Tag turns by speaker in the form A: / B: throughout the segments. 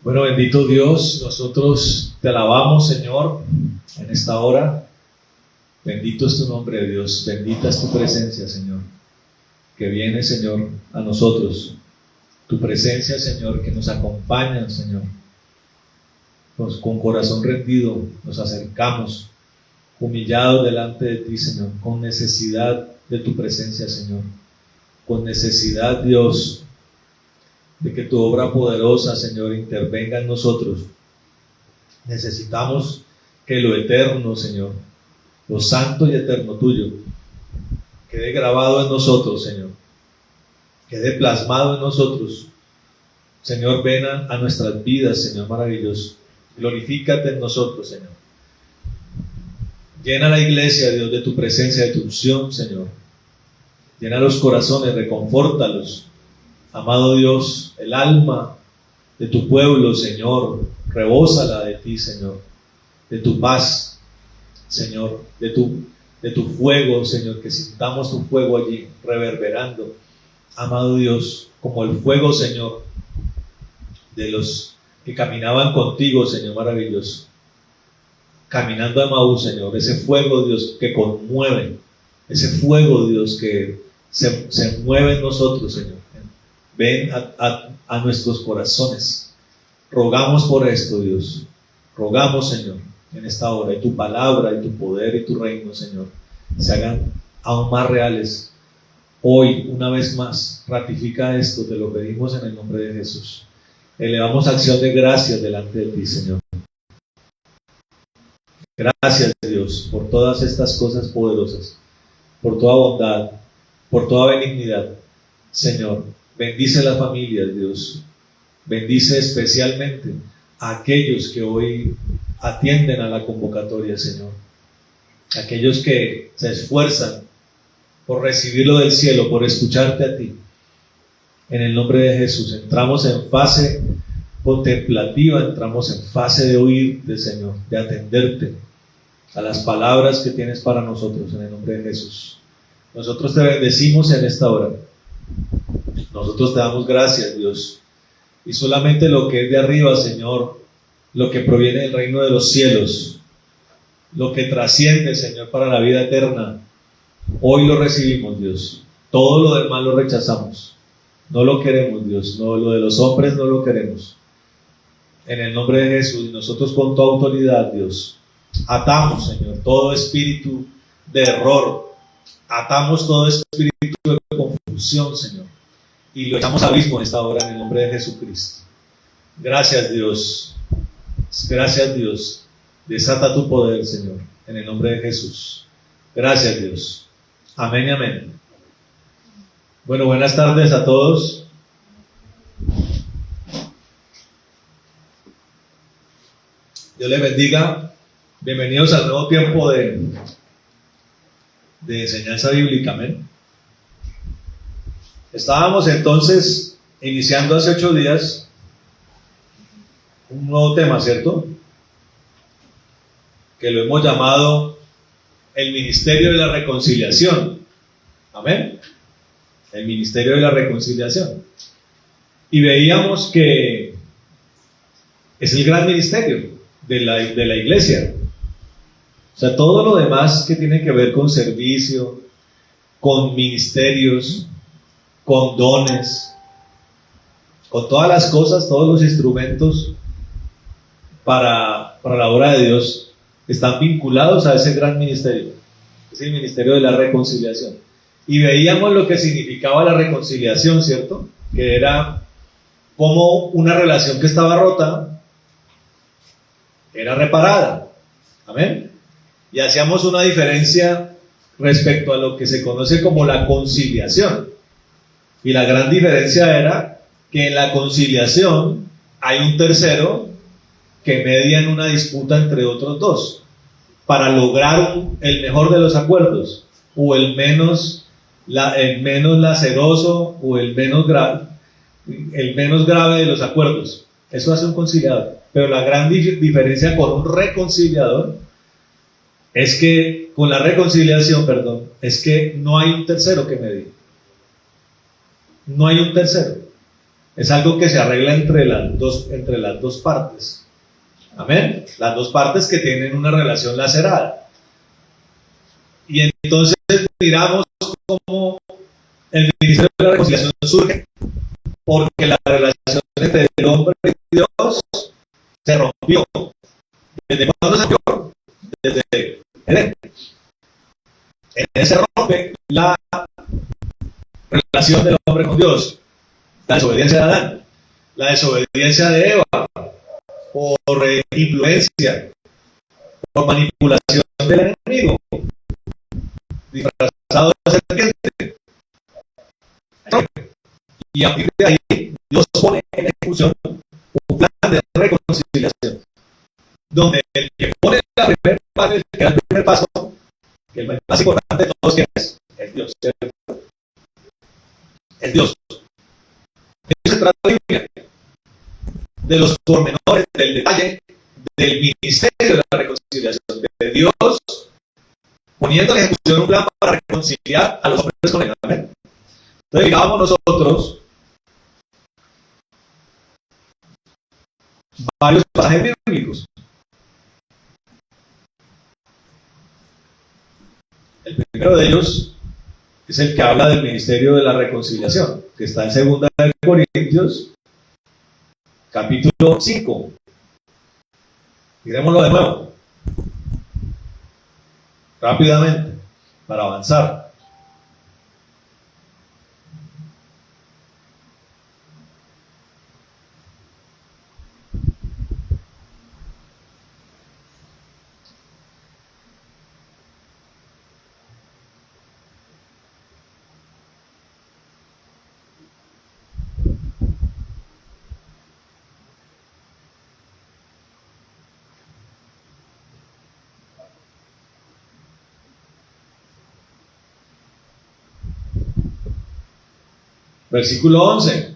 A: Bueno, bendito Dios, nosotros te alabamos, Señor, en esta hora. Bendito es tu nombre, Dios, bendita es tu presencia, Señor, que viene, Señor, a nosotros. Tu presencia, Señor, que nos acompaña, Señor. Con corazón rendido nos acercamos, humillados delante de ti, Señor, con necesidad de tu presencia, Señor. Con necesidad, Dios, de que tu obra poderosa, Señor, intervenga en nosotros. Necesitamos que lo eterno, Señor, lo santo y eterno tuyo, quede grabado en nosotros, Señor, quede plasmado en nosotros. Señor, ven a nuestras vidas, Señor maravilloso. Glorifícate en nosotros, Señor. Llena la iglesia, Dios, de tu presencia, de tu unción, Señor. Llena los corazones, reconfórtalos. Amado Dios, el alma de tu pueblo, Señor, rebósala de ti, Señor, de tu paz, Señor, de tu fuego, Señor, que sintamos tu fuego allí reverberando, amado Dios, como el fuego, Señor, de los que caminaban contigo, Señor maravilloso, caminando a Emaús, Señor, ese fuego, Dios, que conmueve, ese fuego, Dios, que se mueve en nosotros, Señor. Ven a nuestros corazones. Rogamos por esto, Dios. Rogamos, Señor, en esta hora, y tu palabra, y tu poder, y tu reino, Señor, se hagan aún más reales. Hoy, una vez más, ratifica esto, te lo pedimos en el nombre de Jesús. Elevamos acción de gracias delante de ti, Señor. Gracias, Dios, por todas estas cosas poderosas, por toda bondad, por toda benignidad, Señor. Bendice las familias, Dios. Bendice especialmente a aquellos que hoy atienden a la convocatoria, Señor. Aquellos que se esfuerzan por recibirlo del cielo, por escucharte a ti. En el nombre de Jesús, entramos en fase contemplativa, entramos en fase de oír del Señor, de atenderte a las palabras que tienes para nosotros, en el nombre de Jesús. Nosotros te bendecimos en esta hora. Nosotros te damos gracias, Dios. Y solamente lo que es de arriba, Señor, lo que proviene del reino de los cielos, lo que trasciende, Señor, para la vida eterna, hoy lo recibimos, Dios. Todo lo demás lo rechazamos. No lo queremos, Dios. No, lo de los hombres no lo queremos. En el nombre de Jesús, nosotros con tu autoridad, Dios, atamos, Señor, todo espíritu de error. Atamos todo espíritu de confusión, Señor. Y lo echamos al abismo en esta hora en el nombre de Jesucristo. Gracias, Dios. Gracias, Dios. Desata tu poder, Señor, en el nombre de Jesús. Gracias, Dios. Amén y amén. Bueno, buenas tardes a todos. Dios les bendiga. Bienvenidos al nuevo tiempo de enseñanza bíblica. Amén. Estábamos entonces iniciando hace 8 días un nuevo tema, ¿cierto? Que lo hemos llamado el ministerio de la reconciliación. Amén. El ministerio de la reconciliación. Y veíamos que es el gran ministerio de la iglesia. O sea, todo lo demás que tiene que ver con servicio, con ministerios, con dones, con todas las cosas, todos los instrumentos para la obra de Dios están vinculados a ese gran ministerio, es el ministerio de la reconciliación. Y veíamos lo que significaba la reconciliación, ¿cierto? Que era como una relación que estaba rota era reparada. Amén. Y hacíamos una diferencia respecto a lo que se conoce como la conciliación. Y la gran diferencia era que en la conciliación hay un tercero que media en una disputa entre otros dos para lograr el mejor de los acuerdos, o el menos laceroso, o el menos grave de los acuerdos. Eso hace un conciliador. Pero la gran diferencia con un reconciliador es que, con la reconciliación, es que no hay un tercero que medie. No hay un tercero. Es algo que se arregla entre las dos partes. Amén. Las dos partes que tienen una relación lacerada. Y entonces miramos cómo el ministerio de la reconciliación surge, porque la relación entre el hombre y Dios se rompió. ¿Desde cuándo se rompió? Desde Edén. En Edén se rompe la relación del hombre con Dios. La desobediencia de Adán, la desobediencia de Eva, por influencia, por manipulación del enemigo, disfrazado de serpiente. Y a partir de ahí, Dios pone en ejecución un plan de reconciliación, donde el que pone la primera parte, el que da el primer paso, que el más importante de todos, ¿quién es? Es Dios. Es Dios. De eso se trata la Biblia, de los pormenores, del detalle, del ministerio de la reconciliación, de Dios poniendo en ejecución un plan para reconciliar a los hombres con él. Amén. Entonces, digamos nosotros varios pasajes bíblicos. El primero de ellos es el que habla del ministerio de la reconciliación, que está en 2 Corintios, capítulo 5. Miremoslo de nuevo, rápidamente, para avanzar. Versículo 11.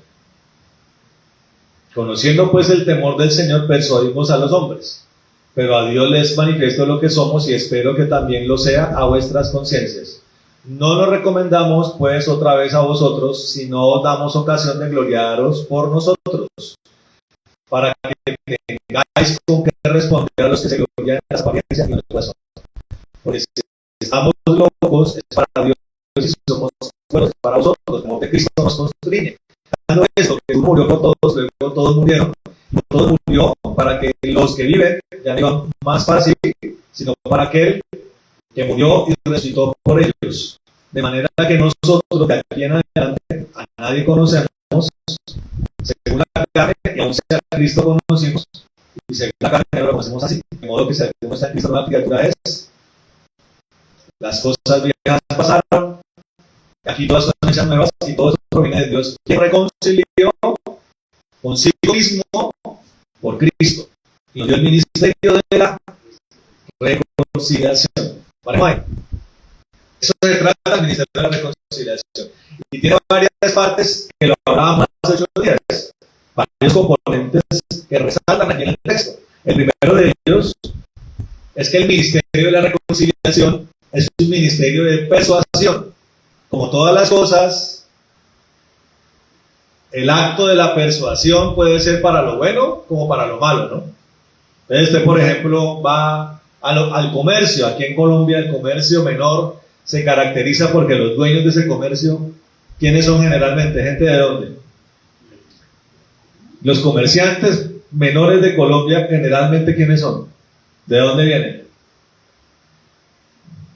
A: Conociendo pues el temor del Señor, persuadimos a los hombres, pero a Dios les manifiesto lo que somos y espero que también lo sea a vuestras conciencias. No nos recomendamos pues otra vez a vosotros, sino os damos ocasión de gloriaros por nosotros, para que tengáis con qué responder a los que se glorian en las apariencias y en el corazón. Porque si estamos locos es para Dios y somos buenos para vosotros, como que Cristo nos constriñe. Dando esto, que murió por todos, luego todos murieron, todos murió para que los que viven ya no vivan más para sí, sino para aquel que murió y resucitó por ellos. De manera que nosotros de aquí en adelante a nadie conocemos según la carne, y aún sea Cristo conocimos, y según la carne lo conocemos así, de modo que según está en Cristo una criatura es. Las cosas viejas pasaron, aquí todas son hechas nuevas, y todo eso proviene de Dios, quien reconcilió consigo mismo por Cristo y nos dio el ministerio de la reconciliación. ¿Vale? Eso se trata del ministerio de la reconciliación y tiene varias partes que lo hablábamos hace 8 días, varios componentes que resaltan aquí en el texto. El primero de ellos es que el ministerio de la reconciliación es un ministerio de persuasión. Como todas las cosas, el acto de la persuasión puede ser para lo bueno como para lo malo, ¿no? Entonces usted, por ejemplo, va al comercio. Aquí en Colombia el comercio menor se caracteriza porque los dueños de ese comercio, ¿quiénes son generalmente? ¿Gente de dónde? Los comerciantes menores de Colombia, generalmente, ¿quiénes son? ¿De dónde vienen?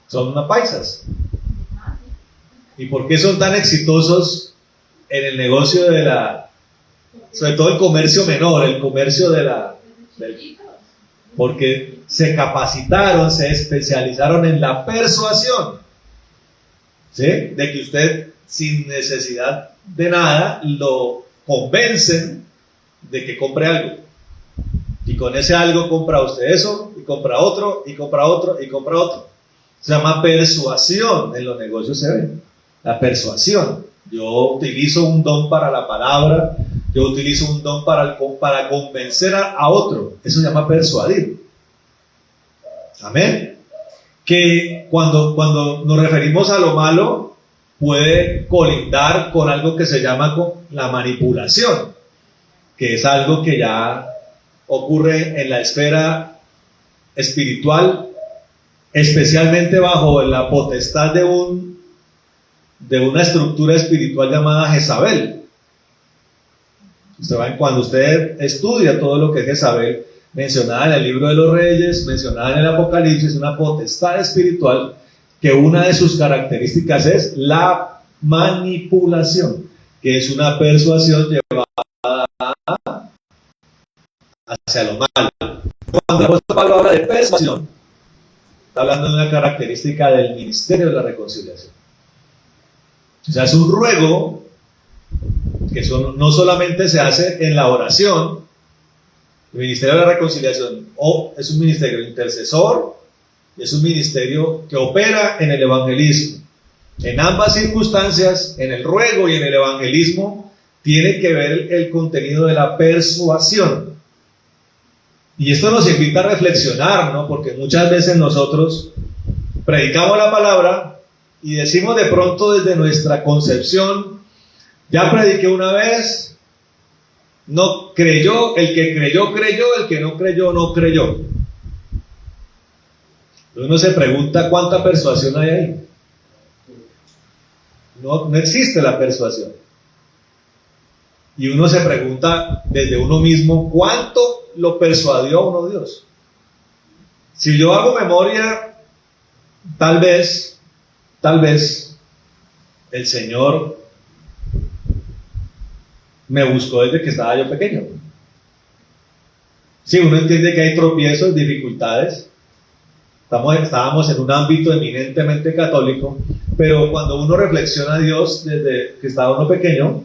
A: Son unas paisas. ¿Y por qué son tan exitosos en el negocio sobre todo el comercio menor, el comercio porque se capacitaron, se especializaron en la persuasión, ¿sí? De que usted, sin necesidad de nada, lo convencen de que compre algo. Y con ese algo compra usted eso, y compra otro, y compra otro, y compra otro. Se llama persuasión. En los negocios se ve la persuasión. Yo utilizo un don para la palabra, yo utilizo un don para convencer a otro. Eso se llama persuadir. Amén. Que cuando nos referimos a lo malo, puede colindar con algo que se llama la manipulación, que es algo que ya ocurre en la esfera espiritual, especialmente bajo la potestad de una estructura espiritual llamada Jezabel. Cuando usted estudia todo lo que es Jezabel, mencionada en el libro de los Reyes, mencionada en el Apocalipsis, una potestad espiritual que una de sus características es la manipulación, que es una persuasión llevada hacia lo malo. Cuando el apóstol Pablo habla de persuasión, está hablando de una característica del ministerio de la reconciliación. O sea, es un ruego que no solamente se hace en la oración. El ministerio de la reconciliación es un ministerio intercesor, es un ministerio que opera en el evangelismo. En ambas circunstancias, en el ruego y en el evangelismo, tiene que ver el contenido de la persuasión. Y esto nos invita a reflexionar, ¿no? Porque muchas veces nosotros predicamos la palabra y decimos de pronto desde nuestra concepción: ya prediqué una vez, no creyó, el que creyó, creyó, el que no creyó, no creyó. Uno se pregunta cuánta persuasión hay ahí. No existe la persuasión. Y uno se pregunta desde uno mismo, ¿cuánto lo persuadió a uno Dios? Si yo hago memoria, tal vez el Señor me buscó desde que estaba yo pequeño. Sí, uno entiende que hay tropiezos, dificultades. Estábamos en un ámbito eminentemente católico, pero cuando uno reflexiona a Dios desde que estaba uno pequeño,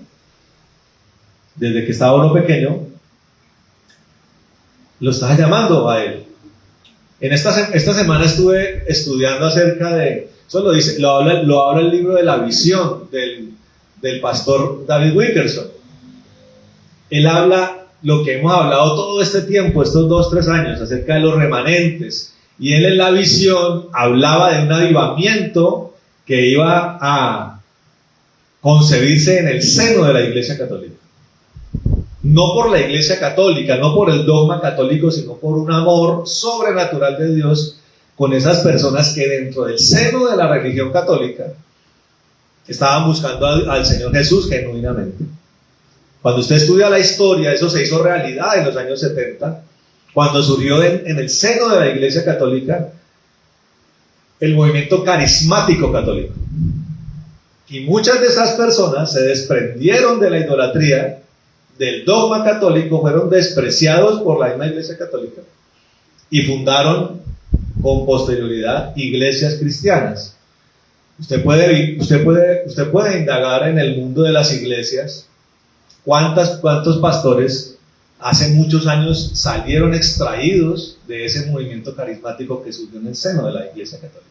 A: lo estaba llamando a Él. En esta semana estuve estudiando acerca de, eso lo habla el libro de la visión del pastor David Wilkerson. Él habla lo que hemos hablado todo este tiempo, estos 2-3 años, acerca de los remanentes. Y él en la visión hablaba de un avivamiento que iba a concebirse en el seno de la Iglesia Católica. No por la Iglesia Católica, no por el dogma católico, sino por un amor sobrenatural de Dios con esas personas que dentro del seno de la religión católica estaban buscando al Señor Jesús genuinamente. Cuando usted estudia la historia, eso se hizo realidad en los años 70, cuando surgió en el seno de la Iglesia Católica el movimiento carismático católico. Y muchas de esas personas se desprendieron de la idolatría, del dogma católico, fueron despreciados por la misma Iglesia Católica y fundaron con posterioridad iglesias cristianas. Usted puede indagar en el mundo de las iglesias cuántos pastores hace muchos años salieron extraídos de ese movimiento carismático que surgió en el seno de la Iglesia Católica.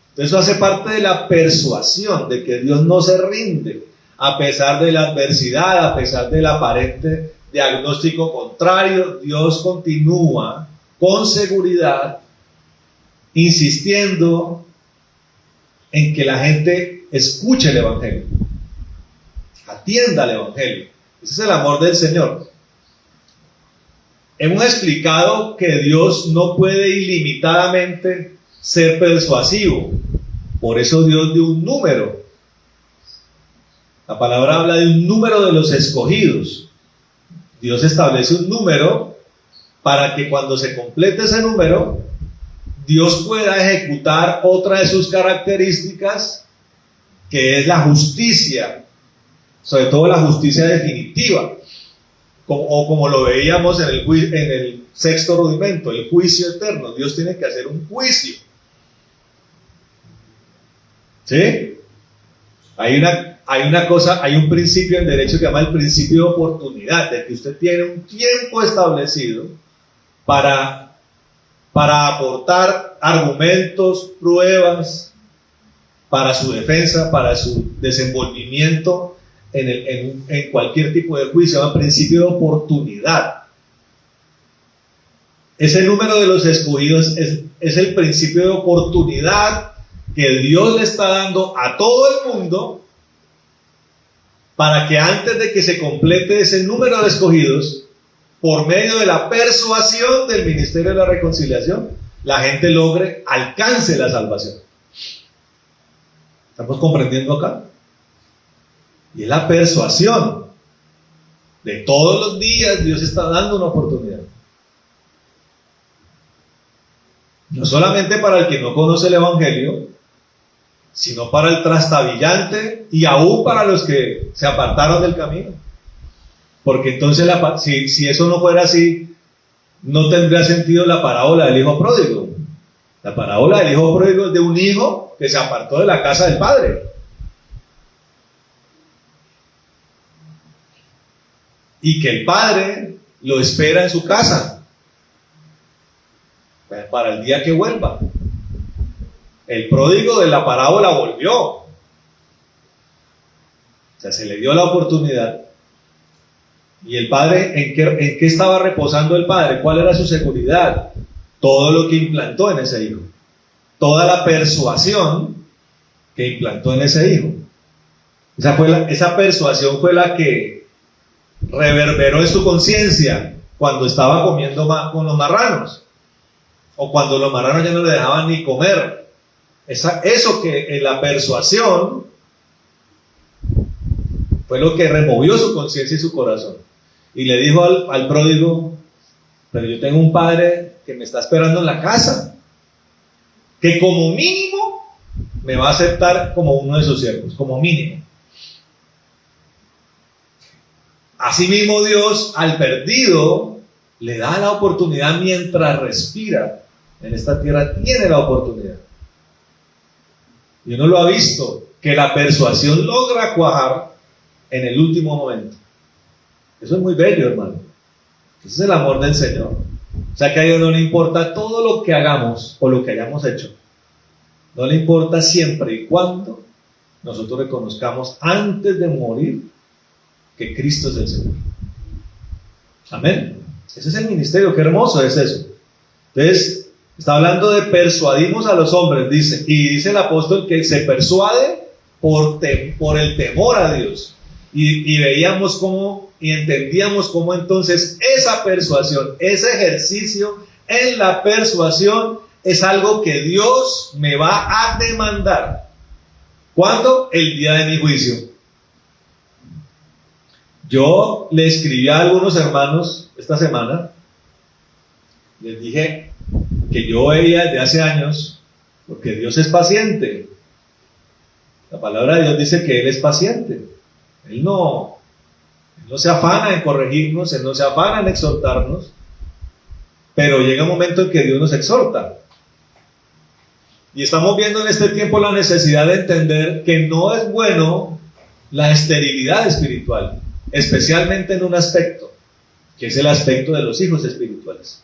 A: Entonces eso hace parte de la persuasión de que Dios no se rinde a pesar de la adversidad, a pesar del aparente diagnóstico contrario. Dios continúa con seguridad insistiendo en que la gente escuche el Evangelio, atienda al Evangelio. Ese es el amor del Señor. Hemos explicado que Dios no puede ilimitadamente ser persuasivo, por eso Dios dio un número. La palabra habla de un número de los escogidos. Dios establece un número para que cuando se complete ese número, Dios pueda ejecutar otra de sus características, que es la justicia, sobre todo la justicia definitiva, como lo veíamos en el sexto rudimento, el juicio eterno. Dios tiene que hacer un juicio. ¿Sí? Hay un principio en derecho que se llama el principio de oportunidad, de que usted tiene un tiempo establecido para aportar argumentos, pruebas para su defensa, para su desenvolvimiento en cualquier tipo de juicio. Se llama principio de oportunidad. Ese número de los escogidos es el principio de oportunidad que Dios le está dando a todo el mundo para que antes de que se complete ese número de escogidos, por medio de la persuasión del ministerio de la reconciliación, la gente alcance la salvación. ¿Estamos comprendiendo acá? Y es la persuasión. De todos los días Dios está dando una oportunidad. No solamente para el que no conoce el Evangelio, sino para el trastabillante y aún para los que se apartaron del camino. Porque entonces, si eso no fuera así, no tendría sentido la parábola del hijo pródigo. La parábola del hijo pródigo es de un hijo que se apartó de la casa del padre. Y que el padre lo espera en su casa para el día que vuelva. El pródigo de la parábola volvió. O sea, se le dio la oportunidad. ¿Y el padre en qué estaba reposando el padre? ¿Cuál era su seguridad? Todo lo que implantó en ese hijo. Toda la persuasión que implantó en ese hijo. Esa persuasión fue la que reverberó en su conciencia cuando estaba comiendo con los marranos. O cuando los marranos ya no le dejaban ni comer. Eso que en la persuasión fue lo que removió su conciencia y su corazón. Y le dijo al pródigo: pero yo tengo un padre que me está esperando en la casa, que como mínimo me va a aceptar como uno de sus siervos, como mínimo. Asimismo, Dios al perdido le da la oportunidad mientras respira en esta tierra, tiene la oportunidad. Y uno lo ha visto, que la persuasión logra cuajar en el último momento. Eso es muy bello, hermano. Ese es el amor del Señor. O sea que a Dios no le importa todo lo que hagamos o lo que hayamos hecho. No le importa siempre y cuando nosotros reconozcamos antes de morir que Cristo es el Señor. Amén. Ese es el ministerio, qué hermoso es eso. Entonces, está hablando de persuadimos a los hombres, dice, y dice el apóstol que se persuade por el temor a Dios. Y veíamos cómo, y entendíamos cómo entonces esa persuasión, ese ejercicio en la persuasión es algo que Dios me va a demandar. ¿Cuándo? El día de mi juicio. Yo le escribí a algunos hermanos esta semana, les dije que yo veía desde hace años, porque Dios es paciente. La palabra de Dios dice que Él es paciente. Él no se afana en corregirnos, Él no se afana en exhortarnos, pero llega un momento en que Dios nos exhorta. Y estamos viendo en este tiempo la necesidad de entender que no es bueno la esterilidad espiritual, especialmente en un aspecto, que es el aspecto de los hijos espirituales,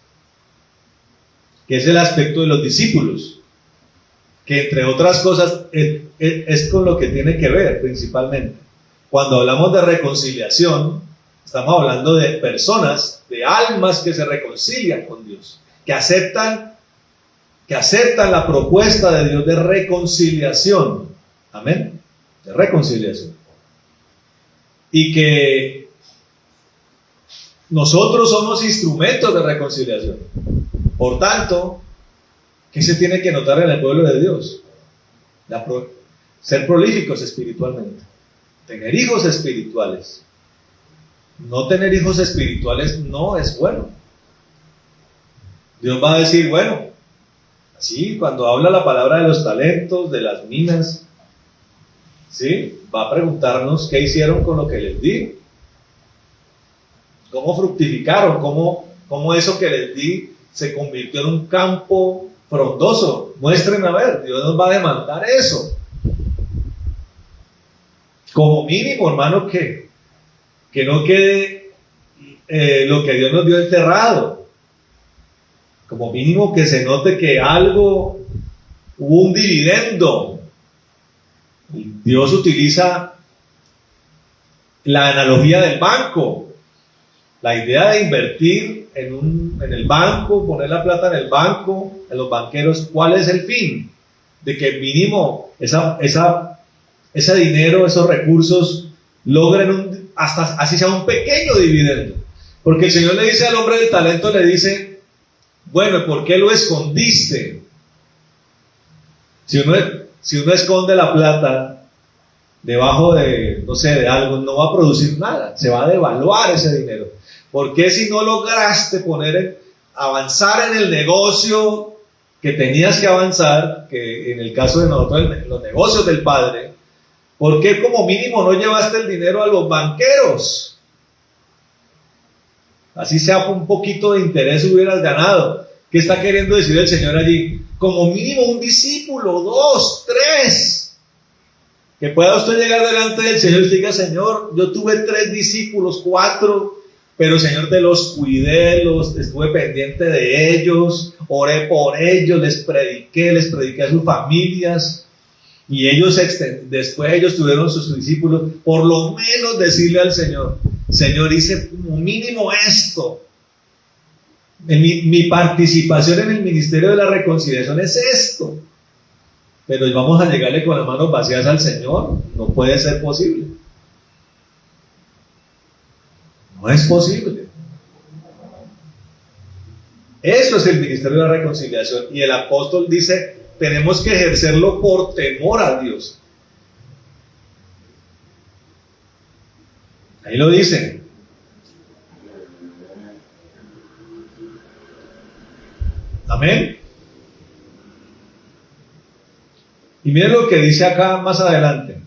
A: que es el aspecto de los discípulos, que entre otras cosas es con lo que tiene que ver principalmente. Cuando hablamos de reconciliación, estamos hablando de personas, de almas que se reconcilian con Dios, que aceptan la propuesta de Dios de reconciliación. Amén. De reconciliación. Y que nosotros somos instrumentos de reconciliación. Por tanto, ¿qué se tiene que notar en el pueblo de Dios? Ser prolíficos espiritualmente. Tener hijos espirituales. No tener hijos espirituales no es bueno. Dios va a decir, bueno, así cuando habla la palabra de los talentos, de las minas, ¿sí? Va a preguntarnos qué hicieron con lo que les di. ¿Cómo fructificaron? ¿Cómo eso que les di se convirtió en un campo frondoso? Muéstrenme a ver, Dios nos va a demandar eso. Como mínimo, hermano, que no quede lo que Dios nos dio enterrado. Como mínimo que se note que hubo un dividendo. Dios utiliza la analogía del banco. La idea de invertir en el banco, poner la plata en el banco, en los banqueros, ¿cuál es el fin? de que mínimo ese dinero, esos recursos, logren hasta así sea un pequeño dividendo. Porque el Señor le dice al hombre del talento, le dice, bueno, ¿por qué lo escondiste? Si uno esconde la plata debajo de, no sé, de algo, no va a producir nada, se va a devaluar ese dinero. ¿Por qué si no lograste avanzar en el negocio que tenías que avanzar, que en el caso de nosotros, los negocios del Padre, por qué como mínimo no llevaste el dinero a los banqueros? Así sea un poquito de interés hubieras ganado. ¿Qué está queriendo decir el Señor allí? Como mínimo un discípulo, 2, 3. Que pueda usted llegar delante del Señor y diga, Señor, yo tuve 3 discípulos, 4, pero Señor, te los cuidé, estuve pendiente de ellos, oré por ellos, les prediqué a sus familias, y después ellos tuvieron sus discípulos. Por lo menos decirle al Señor, Señor, hice como mínimo esto. Mi participación en el ministerio de la reconciliación es esto. Pero vamos a llegarle con las manos vacías al Señor. No puede ser posible. No es posible. Eso es el ministerio de la reconciliación. Y el apóstol dice, tenemos que ejercerlo por temor a Dios. Ahí lo dice. Amén. Y miren lo que dice acá más adelante.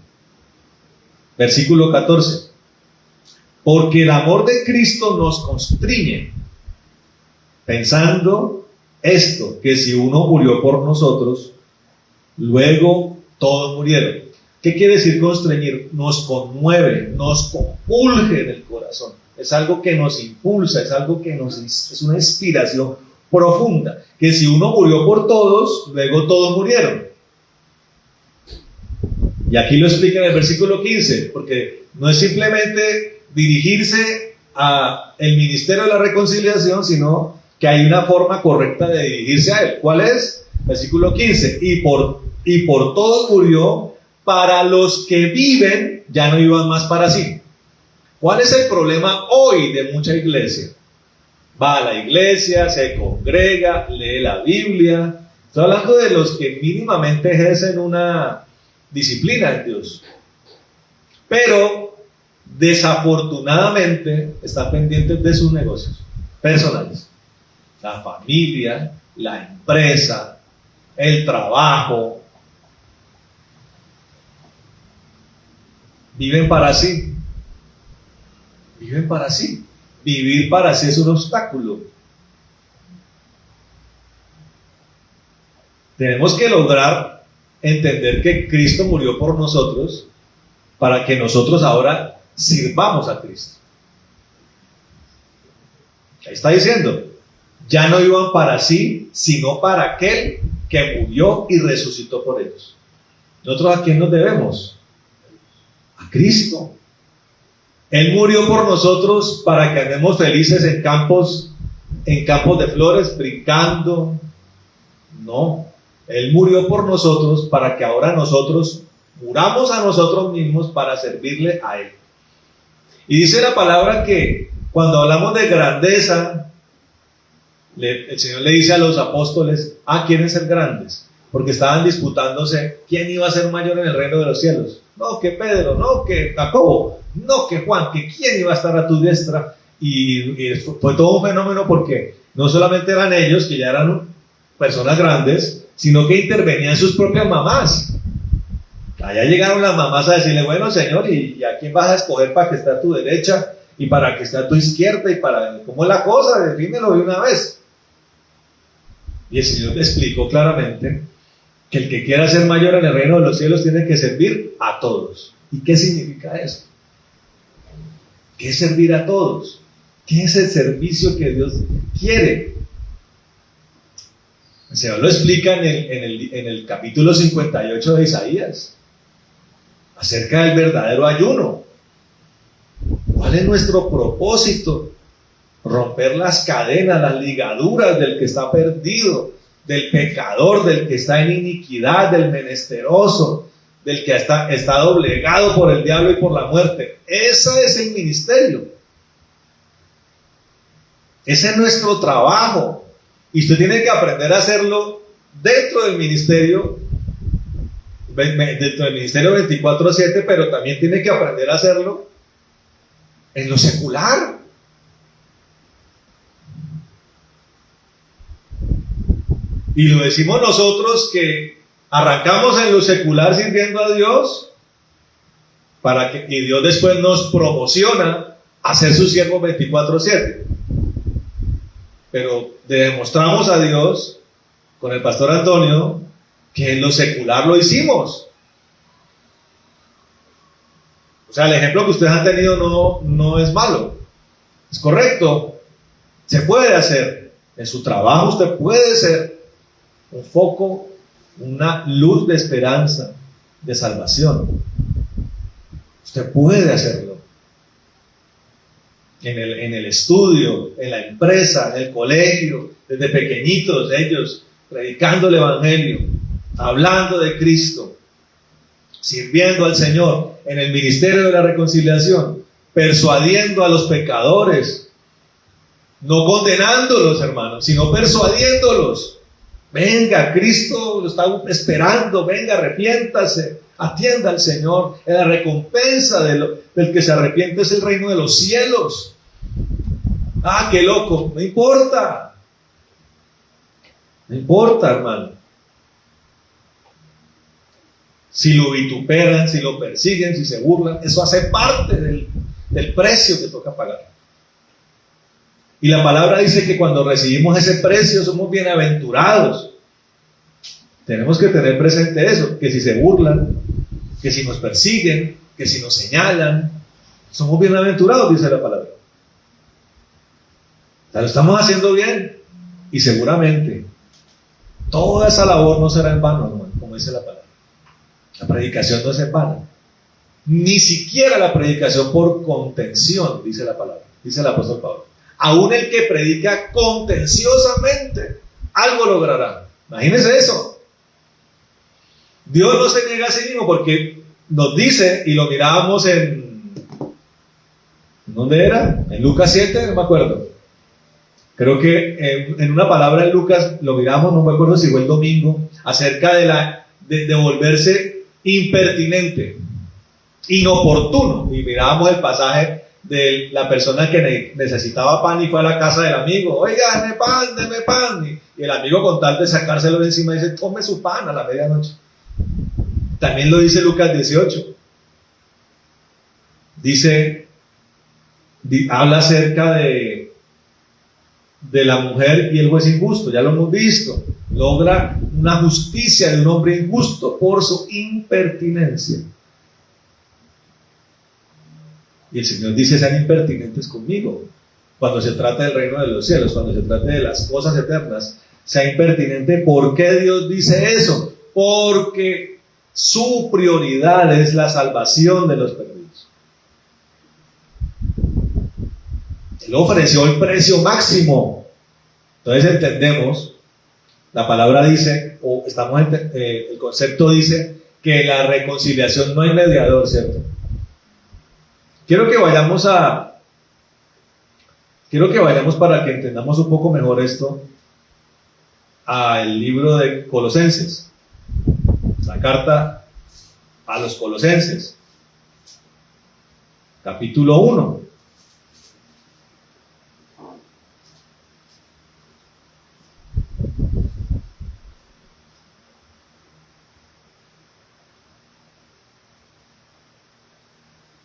A: Versículo 14. Porque el amor de Cristo nos constriñe, pensando esto, que si uno murió por nosotros, luego todos murieron. ¿Qué quiere decir constreñir? Nos conmueve, nos compulge en el corazón. Es algo que nos impulsa, es algo que es una inspiración profunda. Que si uno murió por todos, luego todos murieron. Y aquí lo explica en el versículo 15, porque no es simplemente dirigirse a el ministerio de la reconciliación, sino que hay una forma correcta de dirigirse a él. ¿Cuál es? Versículo 15. Y por todos murió, para los que viven, ya no vivan más para sí. ¿Cuál es el problema hoy de mucha iglesia? Va a la iglesia, se congrega, lee la Biblia. Estoy hablando de los que mínimamente ejercen una disciplina en Dios. Pero desafortunadamente están pendientes de sus negocios personales. La familia, la empresa, el trabajo. Viven para sí. Viven para sí. Vivir para sí es un obstáculo. Tenemos que lograr entender que Cristo murió por nosotros para que nosotros ahora sirvamos a Cristo. Ahí está diciendo, ya no iban para sí, sino para aquel que murió y resucitó por ellos. ¿Nosotros a quién nos debemos? A Cristo. Él murió por nosotros para que andemos felices en campos de flores, brincando. No, Él murió por nosotros para que ahora nosotros muramos a nosotros mismos para servirle a Él. Y dice la palabra que cuando hablamos de grandeza, el Señor le dice a los apóstoles, quieren ser grandes, porque estaban disputándose quién iba a ser mayor en el reino de los cielos. No, que Pedro, no, que Jacobo, no, que Juan, que quién iba a estar a tu diestra. Y fue todo un fenómeno porque no solamente eran ellos, que ya eran personas grandes, sino que intervenían sus propias mamás. Allá llegaron las mamás a decirle, bueno, Señor, ¿y a quién vas a escoger para que esté a tu derecha y para que esté a tu izquierda? Y para, ¿cómo es la cosa? Defínelo de una vez. Y el Señor le explicó claramente que el que quiera ser mayor en el reino de los cielos tiene que servir a todos. ¿Y qué significa eso? ¿Qué es servir a todos? ¿Qué es el servicio que Dios quiere? El Señor lo explica en el capítulo 58 de Isaías, acerca del verdadero ayuno. ¿Cuál es nuestro propósito? Romper las cadenas, las ligaduras del que está perdido, del pecador, del que está en iniquidad, del menesteroso, del que está doblegado por el diablo y por la muerte. Ese es el ministerio. Ese es nuestro trabajo. Y usted tiene que aprender a hacerlo dentro del ministerio 24/7, pero también tiene que aprender a hacerlo en lo secular. Y lo decimos nosotros que arrancamos en lo secular sirviendo a Dios y Dios después nos promociona a ser sus siervos 24/7. Pero demostramos a Dios con el pastor Antonio que en lo secular lo hicimos. O sea, el ejemplo que ustedes han tenido no es malo, es correcto. Se puede hacer. En su trabajo usted puede ser un foco, una luz de esperanza, de salvación. Usted puede hacerlo. En el estudio, en la empresa, en el colegio, desde pequeñitos ellos predicando el evangelio, hablando de Cristo, sirviendo al Señor, en el ministerio de la reconciliación, persuadiendo a los pecadores, no condenándolos, hermanos, sino persuadiéndolos. Venga, Cristo lo está esperando, venga, arrepiéntase, atienda al Señor. La recompensa del que se arrepiente es el reino de los cielos. Ah, qué loco, no importa. No importa, hermano. Si lo vituperan, si lo persiguen, si se burlan, eso hace parte del precio que toca pagar. Y la palabra dice que cuando recibimos ese precio somos bienaventurados. Tenemos que tener presente eso, que si se burlan, que si nos persiguen, que si nos señalan, somos bienaventurados, dice la palabra. O sea, lo estamos haciendo bien y seguramente toda esa labor no será en vano, hermano, como dice la palabra. La predicación no es en vano. Ni siquiera la predicación por contención, dice la palabra, dice el apóstol Pablo. Aún el que predica contenciosamente, algo logrará. Imagínense eso. Dios no se niega a sí mismo porque nos dice, y lo mirábamos ¿dónde era? En Lucas 7, no me acuerdo. Creo que en una palabra en Lucas lo miramos, no me acuerdo si fue el domingo, acerca de volverse impertinente, inoportuno. Y mirábamos el pasaje de la persona que necesitaba pan y fue a la casa del amigo. Oiga, deme pan. Y el amigo, con tal de sacárselo de encima, dice: tome su pan a la medianoche. También lo dice Lucas 18. Habla acerca de la mujer y el juez injusto. Ya lo hemos visto. Logra una justicia de un hombre injusto por su impertinencia. Y el Señor dice: sean impertinentes conmigo. Cuando se trata del reino de los cielos, cuando se trata de las cosas eternas, sea impertinente. ¿Por qué Dios dice eso? Porque su prioridad es la salvación de los perdidos. Él ofreció el precio máximo. Entonces entendemos, la palabra dice, el concepto dice que la reconciliación no hay mediador, ¿cierto? Quiero que vayamos para que entendamos un poco mejor esto al libro de Colosenses, la carta a los Colosenses, capítulo 1.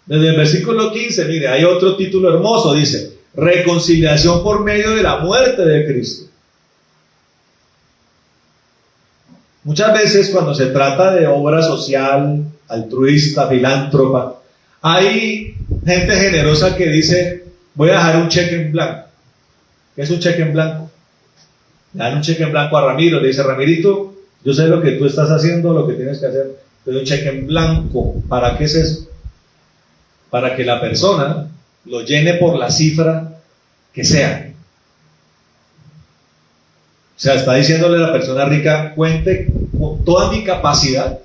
A: Desde el versículo 15, mire, hay otro título hermoso, dice: reconciliación por medio de la muerte de Cristo. Muchas veces cuando se trata de obra social, altruista, filántropa, hay gente generosa que dice: voy a dejar un cheque en blanco. ¿Qué es un cheque en blanco? Le dan un cheque en blanco a Ramiro, le dice: Ramirito, yo sé lo que tú estás haciendo, lo que tienes que hacer, te doy un cheque en blanco. ¿Para qué es eso? Para que la persona lo llene por la cifra que sea. O sea, está diciéndole a la persona rica, cuente con toda mi capacidad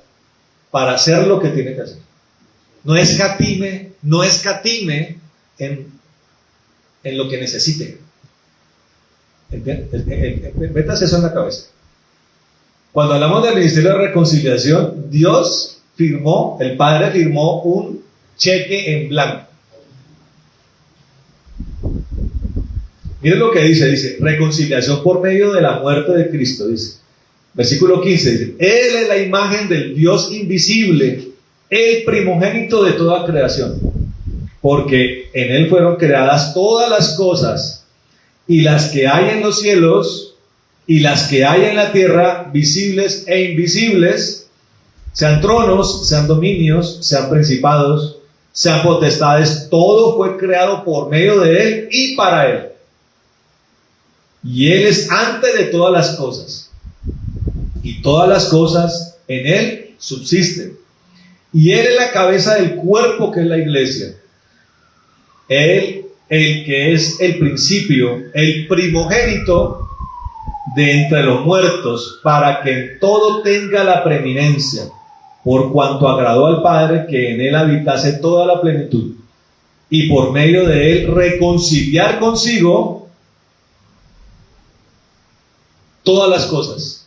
A: para hacer lo que tiene que hacer. No escatime en lo que necesite. Métase eso en la cabeza. Cuando hablamos del ministerio de reconciliación, el Padre firmó un cheque en blanco. Miren lo que dice, reconciliación por medio de la muerte de Cristo, dice. Versículo 15, dice, Él es la imagen del Dios invisible, el primogénito de toda creación, porque en Él fueron creadas todas las cosas, y las que hay en los cielos, y las que hay en la tierra, visibles e invisibles, sean tronos, sean dominios, sean principados, sean potestades, todo fue creado por medio de Él y para Él. Y Él es antes de todas las cosas, y todas las cosas en Él subsisten. Y Él es la cabeza del cuerpo que es la iglesia. Él, el que es el principio, el primogénito de entre los muertos, para que en todo tenga la preeminencia, por cuanto agradó al Padre que en Él habitase toda la plenitud, y por medio de Él reconciliar consigo todas las cosas,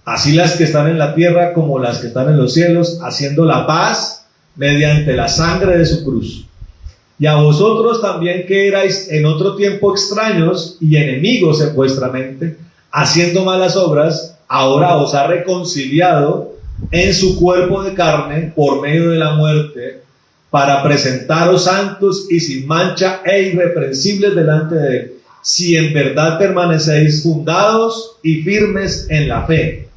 A: así las que están en la tierra como las que están en los cielos, haciendo la paz mediante la sangre de su cruz. Y a vosotros también, que erais en otro tiempo extraños y enemigos en vuestra mente, haciendo malas obras, ahora os ha reconciliado en su cuerpo de carne por medio de la muerte, para presentaros santos y sin mancha e irreprensibles delante de Él, si en verdad permanecéis fundados y firmes en la fe,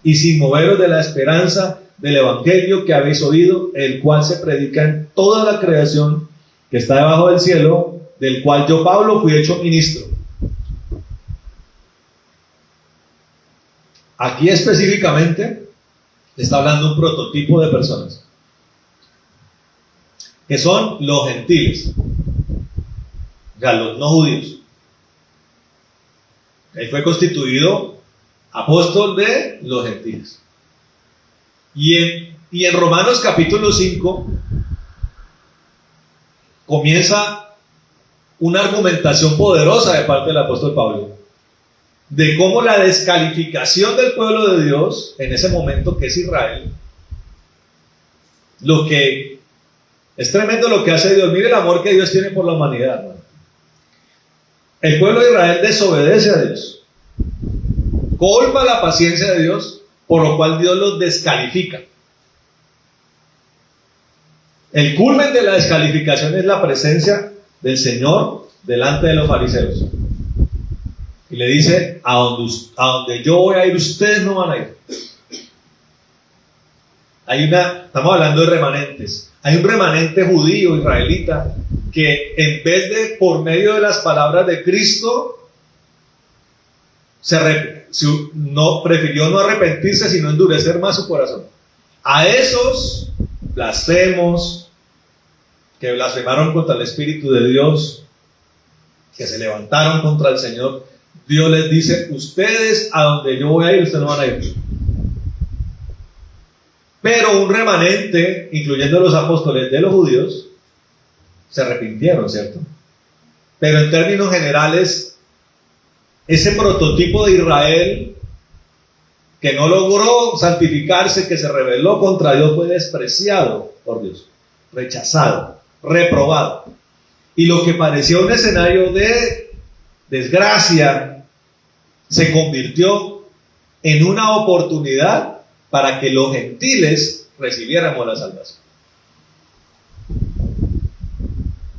A: y sin moveros de la esperanza del evangelio que habéis oído, el cual se predica en toda la creación que está debajo del cielo, del cual yo, Pablo, fui hecho ministro. Aquí específicamente está hablando un prototipo de personas, que son los gentiles, o sea, los no judíos. Él fue constituido apóstol de los gentiles. Y en Romanos capítulo 5 comienza una argumentación poderosa de parte del apóstol Pablo, de cómo la descalificación del pueblo de Dios, en ese momento que es Israel, lo que es tremendo lo que hace Dios. Mire el amor que Dios tiene por la humanidad, ¿no? El pueblo de Israel desobedece a Dios, colma la paciencia de Dios, por lo cual Dios los descalifica. El culmen de la descalificación es la presencia del Señor delante de los fariseos. Y le dice, a donde yo voy a ir, ustedes no van a ir. Estamos hablando de remanentes. Hay un remanente judío, israelita, que en vez de por medio de las palabras de Cristo, prefirió no arrepentirse, sino endurecer más su corazón. A esos blasfemos, que blasfemaron contra el Espíritu de Dios, que se levantaron contra el Señor, Dios les dice, ustedes a donde yo voy a ir, ustedes no van a ir. Pero un remanente, incluyendo los apóstoles de los judíos, se arrepintieron, ¿cierto? Pero en términos generales, ese prototipo de Israel, que no logró santificarse, que se rebeló contra Dios, fue despreciado por Dios, rechazado, reprobado. Y lo que parecía un escenario de desgracia, se convirtió en una oportunidad para que los gentiles recibiéramos la salvación.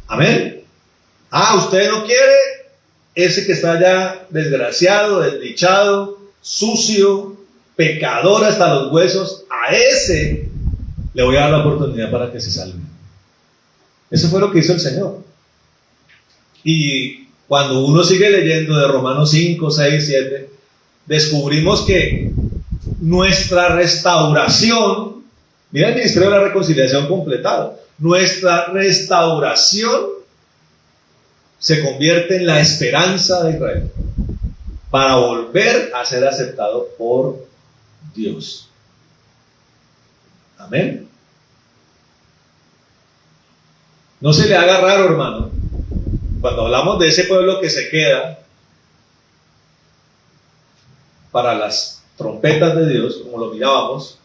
A: Amén. Usted no quiere, ese que está allá desgraciado, desdichado, sucio, pecador hasta los huesos, a ese le voy a dar la oportunidad para que se salve. Eso fue lo que hizo el Señor. Y cuando uno sigue leyendo de Romanos 5, 6, 7, descubrimos que nuestra restauración, mira el ministerio de la reconciliación completado, nuestra restauración se convierte en la esperanza de Israel. para volver a ser aceptado por Dios. Amén. No se le haga raro, hermano, cuando hablamos de ese pueblo que se queda para las trompetas de Dios, como lo mirábamos,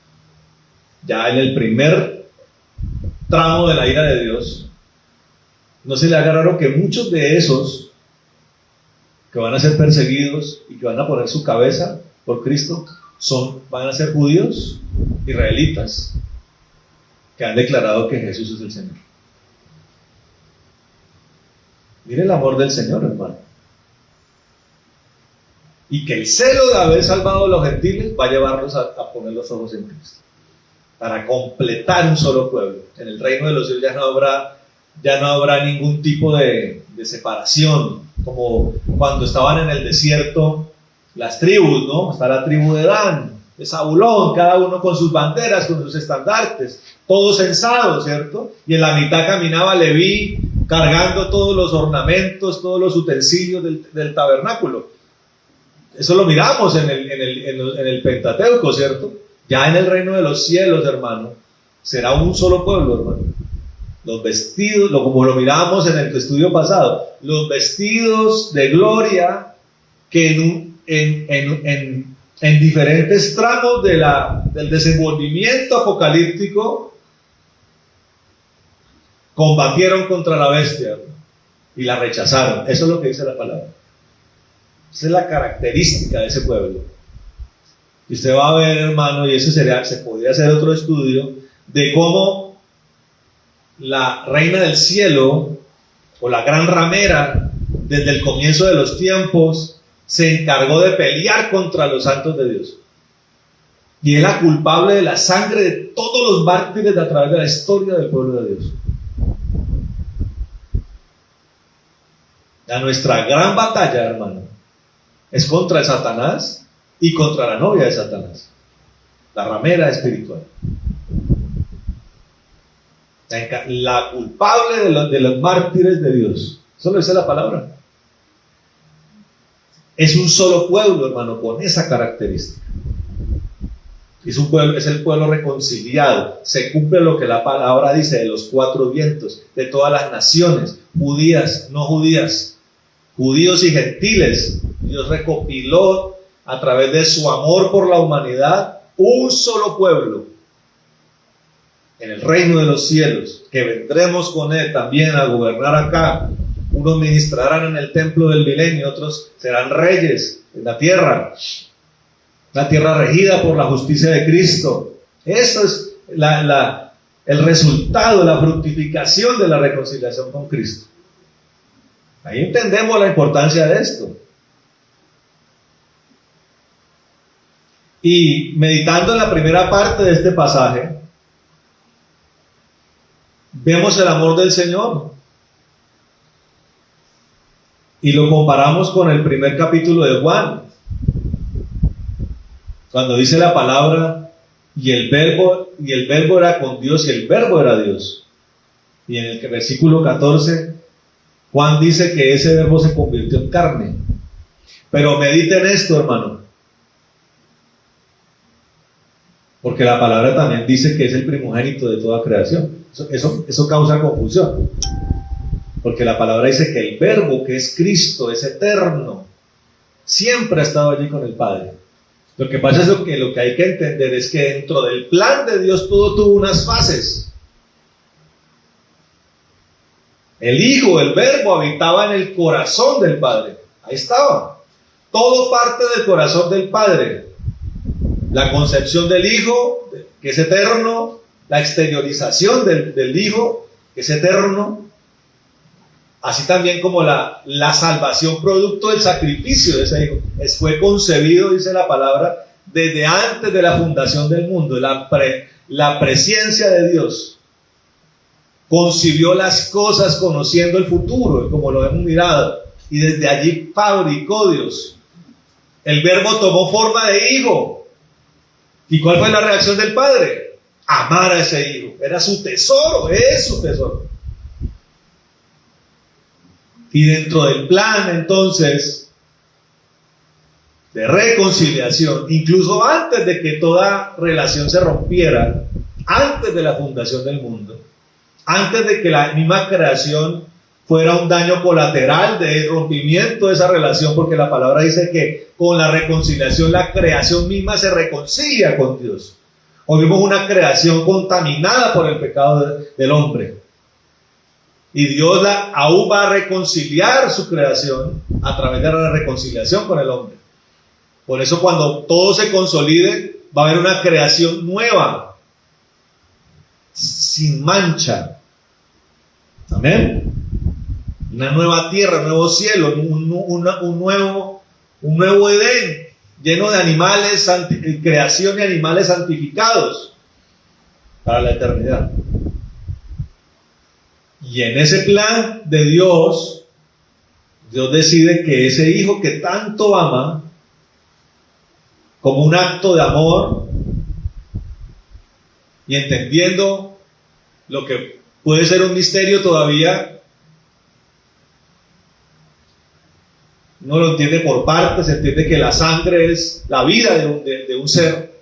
A: ya en el primer tramo de la ira de Dios. No se le haga raro que muchos de esos que van a ser perseguidos y que van a poner su cabeza por Cristo van a ser judíos, israelitas, que han declarado que Jesús es el Señor. Mire el amor del Señor, hermano. Y que el celo de haber salvado a los gentiles va a llevarlos a poner los ojos en Cristo, para completar un solo pueblo. En el reino de los cielos ya no habrá ningún tipo de separación, como cuando estaban en el desierto las tribus, ¿no? Está la tribu de Dan, de Zabulón, cada uno con sus banderas, con sus estandartes, todos censados, ¿cierto? Y en la mitad caminaba Leví, cargando todos los ornamentos, todos los utensilios del tabernáculo. Eso lo miramos en el Pentateuco, ¿cierto? Ya en el reino de los cielos, hermano, será un solo pueblo, hermano. Los vestidos, como lo mirábamos en el estudio pasado, los vestidos de gloria que en diferentes tramos del desenvolvimiento apocalíptico combatieron contra la bestia y la rechazaron. Eso es lo que dice la palabra. Esa es la característica de ese pueblo. Y usted va a ver, hermano, y eso se podría hacer otro estudio de cómo la reina del cielo o la gran ramera desde el comienzo de los tiempos se encargó de pelear contra los santos de Dios, y es la culpable de la sangre de todos los mártires a través de la historia del pueblo de Dios. Nuestra gran batalla, hermano, es contra el Satanás y contra la novia de Satanás, la ramera espiritual. La culpable de los mártires de Dios. Eso lo dice la palabra. Es un solo pueblo, hermano, con esa característica. Es el pueblo reconciliado. Se cumple lo que la palabra dice de los cuatro vientos, de todas las naciones, judías, no judías, judíos y gentiles. Dios recopiló a través de su amor por la humanidad un solo pueblo en el reino de los cielos, que vendremos con él también a gobernar acá. Unos ministrarán en el templo del milenio, otros serán reyes en la tierra regida por la justicia de Cristo. Eso es el resultado, la fructificación de la reconciliación con Cristo. Ahí entendemos la importancia de esto. Y meditando en la primera parte de este pasaje, vemos el amor del Señor y lo comparamos con el primer capítulo de Juan, cuando dice la palabra y el verbo era con Dios y el verbo era Dios. Y en el versículo 14 Juan dice que ese verbo se convirtió en carne. Pero mediten esto, hermano, porque la palabra también dice que es el primogénito de toda creación. Eso causa confusión, porque la palabra dice que el verbo, que es Cristo, es eterno, siempre ha estado allí con el Padre. Lo que pasa es lo que hay que entender es que dentro del plan de Dios todo tuvo unas fases. El Hijo, el Verbo, habitaba en el corazón del Padre. Ahí estaba. Todo parte del corazón del Padre. La concepción del Hijo, que es eterno, la exteriorización del Hijo, que es eterno, así también como la salvación producto del sacrificio de ese Hijo. Fue concebido, dice la palabra, desde antes de la fundación del mundo. La presencia de Dios concibió las cosas conociendo el futuro, como lo hemos mirado, y desde allí fabricó Dios. El Verbo tomó forma de Hijo. ¿Y cuál fue la reacción del Padre? Amar a ese Hijo. Era su tesoro, es su tesoro. Y dentro del plan, entonces, de reconciliación, incluso antes de que toda relación se rompiera, antes de la fundación del mundo, antes de que la misma creación fuera un daño colateral de rompimiento de esa relación, porque la palabra dice que con la reconciliación la creación misma se reconcilia con Dios. Hoy vimos una creación contaminada por el pecado del hombre. Y Dios aún va a reconciliar su creación a través de la reconciliación con el hombre. Por eso cuando todo se consolide, va a haber una creación nueva, sin mancha. Amén. Una nueva tierra, un nuevo cielo, un nuevo Edén, lleno de animales, creación de animales santificados para la eternidad. Y en ese plan de Dios, Dios decide que ese hijo que tanto ama, como un acto de amor, y entendiendo lo que puede ser un misterio todavía, no lo entiende por partes, se entiende que la sangre es la vida de un ser.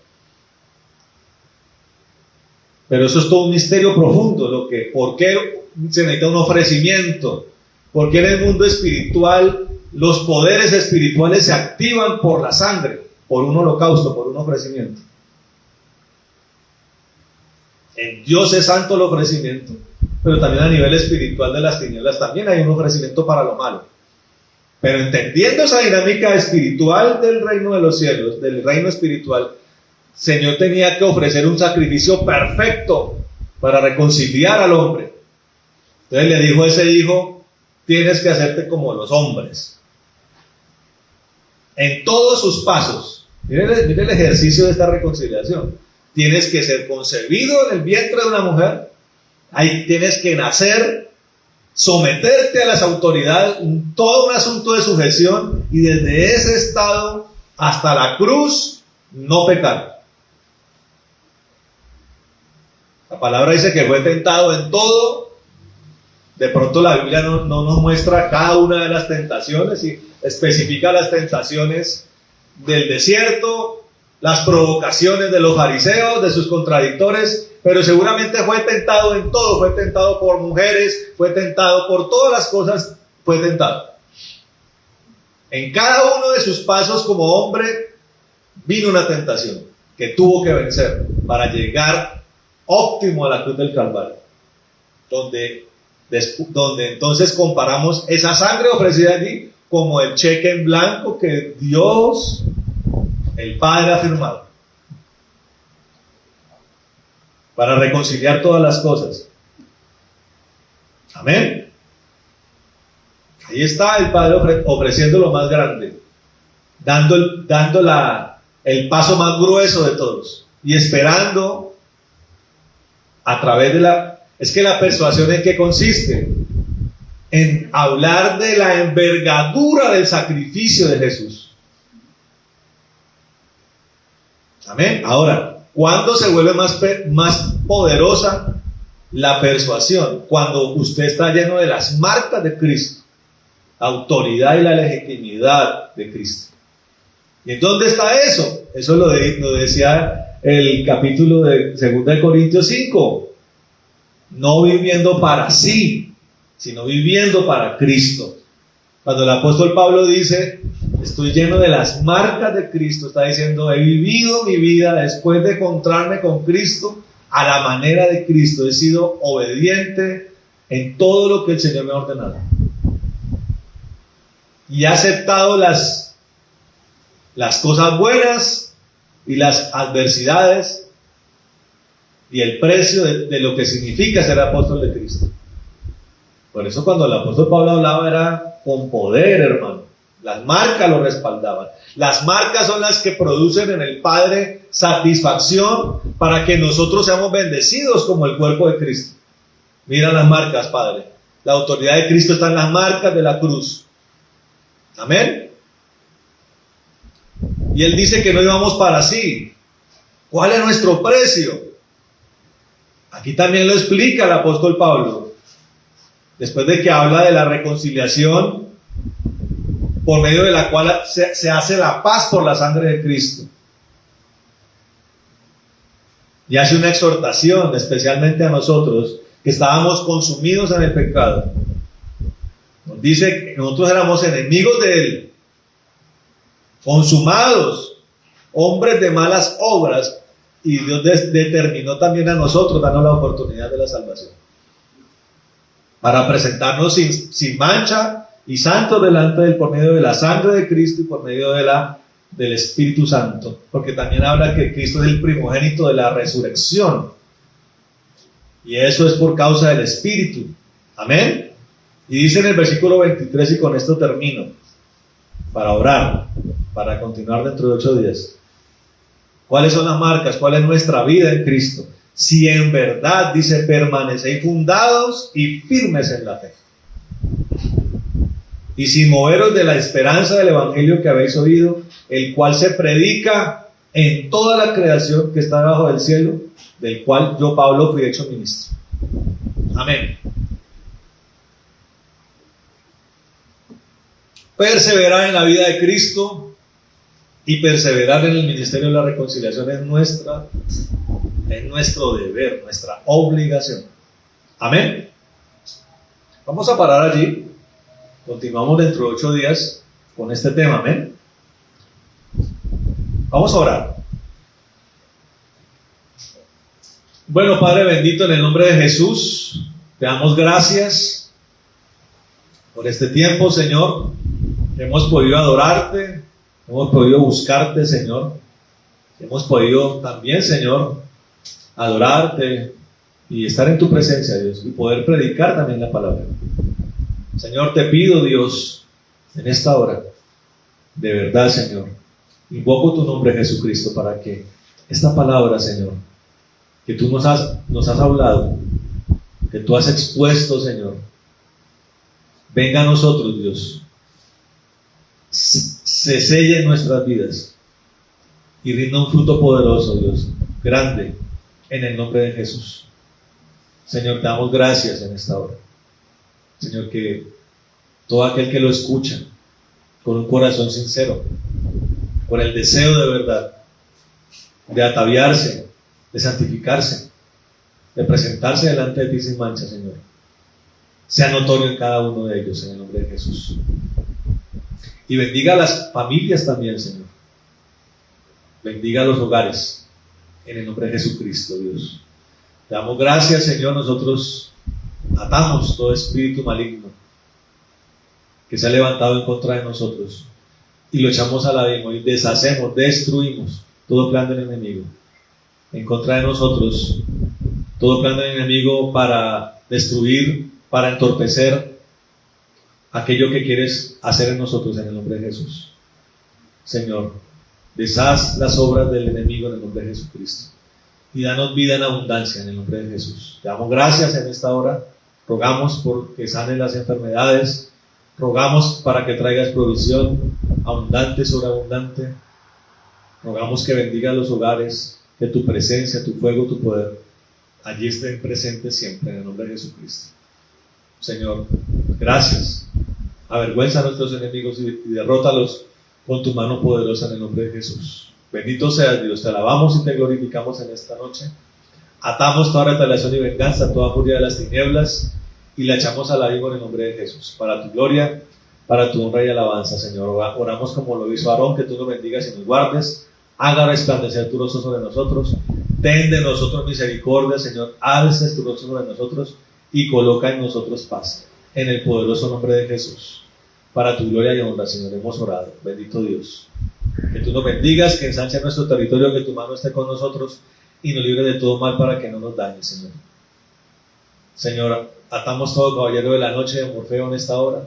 A: Pero eso es todo un misterio profundo, ¿por qué se necesita un ofrecimiento? ¿Por qué en el mundo espiritual los poderes espirituales se activan por la sangre, por un holocausto, por un ofrecimiento? En Dios es santo el ofrecimiento, pero también a nivel espiritual de las tinieblas también hay un ofrecimiento para lo malo. Pero entendiendo esa dinámica espiritual del reino de los cielos, del reino espiritual, Señor tenía que ofrecer un sacrificio perfecto para reconciliar al hombre. Entonces le dijo a ese hijo, tienes que hacerte como los hombres. En todos sus pasos, mire el ejercicio de esta reconciliación. Tienes que ser concebido en el vientre de una mujer, ahí tienes que nacer, someterte a las autoridades, todo un asunto de sujeción, y desde ese estado hasta la cruz, no pecar. La palabra dice que fue tentado en todo. De pronto la Biblia no nos muestra cada una de las tentaciones y especifica las tentaciones del desierto, las provocaciones de los fariseos, de sus contradictores, pero seguramente fue tentado en todo, fue tentado por mujeres, fue tentado por todas las cosas, fue tentado. En cada uno de sus pasos como hombre vino una tentación que tuvo que vencer para llegar óptimo a la cruz del Calvario, donde entonces comparamos esa sangre ofrecida allí como el cheque en blanco que Dios, el Padre, ha firmado para reconciliar todas las cosas. Amén. Ahí está el Padre ofreciendo lo más grande, dando el paso más grueso de todos y esperando a través de es que la persuasión, ¿en qué consiste? En hablar de la envergadura del sacrificio de Jesús. Amén. Ahora, ¿cuándo se vuelve más poderosa la persuasión? Cuando usted está lleno de las marcas de Cristo, la autoridad y la legitimidad de Cristo. ¿Y en dónde está eso? Eso lo decía el capítulo de 2 Corintios 5. No viviendo para sí, sino viviendo para Cristo. Cuando el apóstol Pablo dice, estoy lleno de las marcas de Cristo, está diciendo, he vivido mi vida después de encontrarme con Cristo a la manera de Cristo. He sido obediente en todo lo que el Señor me ha ordenado. Y he aceptado las cosas buenas y las adversidades y el precio de lo que significa ser apóstol de Cristo. Por eso cuando el apóstol Pablo hablaba era con poder, hermano. Las marcas lo respaldaban. Las marcas son las que producen en el Padre satisfacción para que nosotros seamos bendecidos como el cuerpo de Cristo. Mira las marcas, Padre. La autoridad de Cristo está en las marcas de la cruz. Amén. Y Él dice que no íbamos para sí. ¿Cuál es nuestro precio? Aquí también lo explica el apóstol Pablo. Después de que habla de la reconciliación, por medio de la cual se hace la paz por la sangre de Cristo. Y hace una exhortación especialmente a nosotros que estábamos consumidos en el pecado. Nos dice que nosotros éramos enemigos de Él, consumados, hombres de malas obras, y Dios determinó también a nosotros darnos la oportunidad de la salvación, para presentarnos sin mancha y santos delante de Él por medio de la sangre de Cristo y por medio del Espíritu Santo, porque también habla que Cristo es el primogénito de la resurrección, y eso es por causa del Espíritu. Amén. Y dice en el versículo 23, y con esto termino, para orar, para continuar dentro de 8 días. ¿Cuáles son las marcas? ¿Cuál es nuestra vida en Cristo? Si en verdad, dice, permanecéis fundados y firmes en la fe, y sin moveros de la esperanza del Evangelio que habéis oído, el cual se predica en toda la creación que está debajo del cielo, del cual yo, Pablo, fui hecho ministro. Amén. Perseverar en la vida de Cristo y perseverar en el ministerio de la reconciliación es nuestro deber, nuestra obligación. Amén. Vamos a parar allí. Continuamos dentro de 8 días con este tema. Amén. Vamos a orar. Bueno, Padre bendito, en el nombre de Jesús, te damos gracias por este tiempo, Señor. Hemos podido adorarte, hemos podido buscarte, Señor. Hemos podido también, Señor, adorarte y estar en tu presencia, Dios, y poder predicar también la palabra. Señor, te pido, Dios, en esta hora, de verdad, Señor, invoco tu nombre, Jesucristo, para que esta palabra, Señor, que tú nos has hablado, que tú has expuesto, Señor, venga a nosotros, Dios, se selle en nuestras vidas y rinda un fruto poderoso, Dios, grande, en el nombre de Jesús. Señor, te damos gracias en esta hora. Señor, que todo aquel que lo escucha con un corazón sincero, con el deseo de verdad, de ataviarse, de santificarse, de presentarse delante de ti sin mancha, Señor, sea notorio en cada uno de ellos, en el nombre de Jesús. Y bendiga a las familias también, Señor. Bendiga a los hogares, en el nombre de Jesucristo, Dios. Te damos gracias, Señor. Nosotros atamos todo espíritu maligno que se ha levantado en contra de nosotros y lo echamos al abismo y deshacemos, destruimos todo plan del enemigo en contra de nosotros, todo plan del enemigo para destruir, para entorpecer aquello que quieres hacer en nosotros, en el nombre de Jesús. Señor, deshaz las obras del enemigo en el nombre de Jesucristo y danos vida en abundancia en el nombre de Jesús. Te damos gracias en esta hora. Rogamos por que sanen las enfermedades, rogamos para que traigas provisión abundante sobre abundante, rogamos que bendiga los hogares, que tu presencia, tu fuego, tu poder allí estén presentes siempre en el nombre de Jesucristo. Señor, gracias. Avergüenza a nuestros enemigos y derrótalos con tu mano poderosa en el nombre de Jesús. Bendito seas, Dios, te alabamos y te glorificamos en esta noche. Atamos toda retaliación y venganza, toda furia de las tinieblas y la echamos al abismo en el nombre de Jesús, para tu gloria, para tu honra y alabanza, Señor. Oramos como lo hizo Aarón, que tú nos bendigas y nos guardes, haga resplandecer tu rostro sobre nosotros, ten de nosotros misericordia, Señor, alces tu rostro sobre nosotros y coloca en nosotros paz, en el poderoso nombre de Jesús. Para tu gloria y honra, Señor, hemos orado. Bendito Dios. Que tú nos bendigas, que ensanche nuestro territorio, que tu mano esté con nosotros y nos libre de todo mal para que no nos dañe, Señor. Señor, atamos todo caballero de la noche de Morfeo en esta hora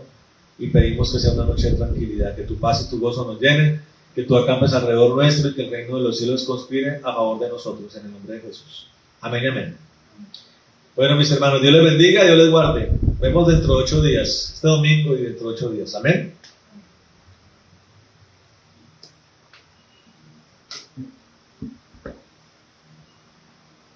A: y pedimos que sea una noche de tranquilidad, que tu paz y tu gozo nos llenen, que tú acampes alrededor nuestro y que el reino de los cielos conspire a favor de nosotros, en el nombre de Jesús. Amén y amén. Bueno, mis hermanos, Dios les bendiga, Dios les guarde. Vemos dentro de 8 días, este domingo y dentro de 8 días. Amén.